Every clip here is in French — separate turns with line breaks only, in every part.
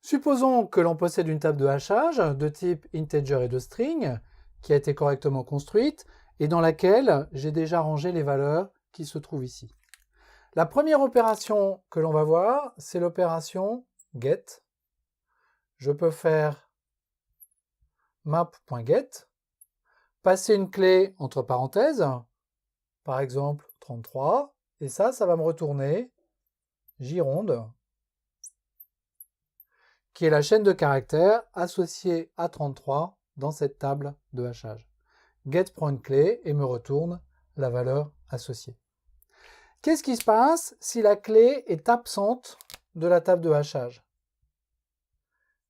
Supposons que l'on possède une table de hachage de type integer et de string qui a été correctement construite et dans laquelle j'ai déjà rangé les valeurs qui se trouvent ici. La première opération que l'on va voir, c'est l'opération get. Je peux faire map.get, passer une clé entre parenthèses, par exemple 33, et ça va me retourner Gironde, qui est la chaîne de caractères associée à 33 dans cette table de hachage. Get prend une clé et me retourne la valeur associée. Qu'est-ce qui se passe si la clé est absente de la table de hachage?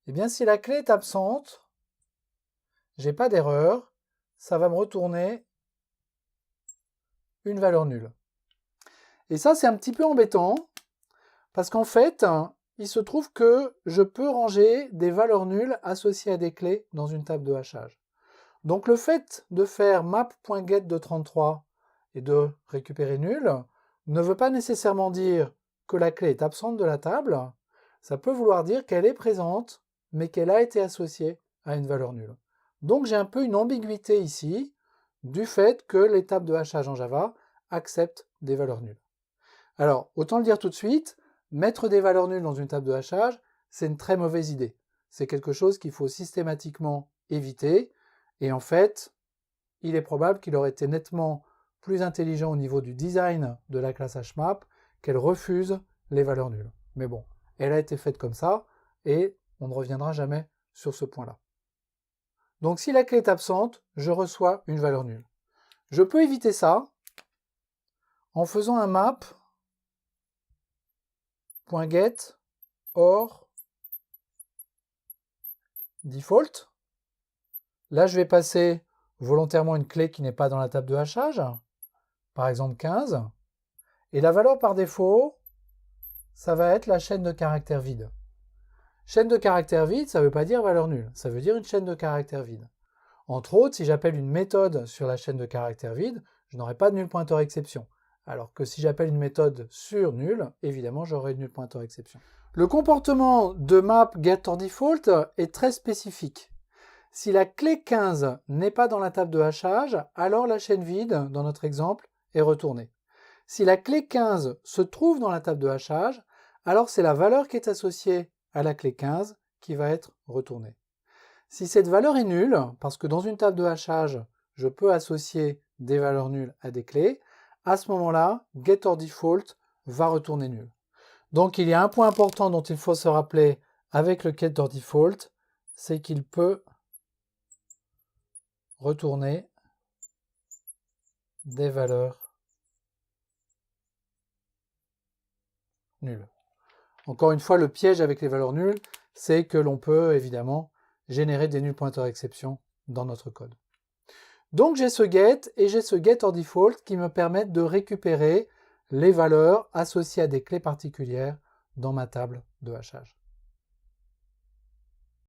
Eh bien, si la clé est absente, j'ai pas d'erreur, ça va me retourner une valeur nulle. Et ça, c'est un petit peu embêtant, parce qu'en fait, il se trouve que je peux ranger des valeurs nulles associées à des clés dans une table de hachage. Donc le fait de faire map.get de 33 et de récupérer nul ne veut pas nécessairement dire que la clé est absente de la table, ça peut vouloir dire qu'elle est présente, mais qu'elle a été associée à une valeur nulle. Donc j'ai un peu une ambiguïté ici, du fait que les tables de hachage en Java acceptent des valeurs nulles. Alors, autant le dire tout de suite, mettre des valeurs nulles dans une table de hachage, c'est une très mauvaise idée. C'est quelque chose qu'il faut systématiquement éviter, et en fait, il est probable qu'il aurait été nettement plus intelligent au niveau du design de la classe HMAP qu'elle refuse les valeurs nulles. Mais bon, elle a été faite comme ça, et on ne reviendra jamais sur ce point-là. Donc si la clé est absente, je reçois une valeur nulle. Je peux éviter ça en faisant un map.get or default. Là, je vais passer volontairement une clé qui n'est pas dans la table de hachage, par exemple 15, et la valeur par défaut, ça va être la chaîne de caractères vide. Chaîne de caractères vide, ça ne veut pas dire valeur nulle, ça veut dire une chaîne de caractères vide. Entre autres, si j'appelle une méthode sur la chaîne de caractères vide, je n'aurai pas de nul pointeur exception. Alors que si j'appelle une méthode sur nul, évidemment, j'aurai nul pointeur exception. Le comportement de map getOrDefault est très spécifique. Si la clé 15 n'est pas dans la table de hachage, alors la chaîne vide, dans notre exemple, est retournée. Si la clé 15 se trouve dans la table de hachage, alors c'est la valeur qui est associée à la clé 15 qui va être retournée. Si cette valeur est nulle, parce que dans une table de hachage, je peux associer des valeurs nulles à des clés, à ce moment-là, getOrDefault va retourner nul. Donc il y a un point important dont il faut se rappeler avec le getOrDefault, c'est qu'il peut retourner des valeurs nulles. Encore une fois, le piège avec les valeurs nulles, c'est que l'on peut évidemment générer des nuls pointeurs exception dans notre code. Donc j'ai ce get et j'ai ce getOrDefault qui me permettent de récupérer les valeurs associées à des clés particulières dans ma table de hachage.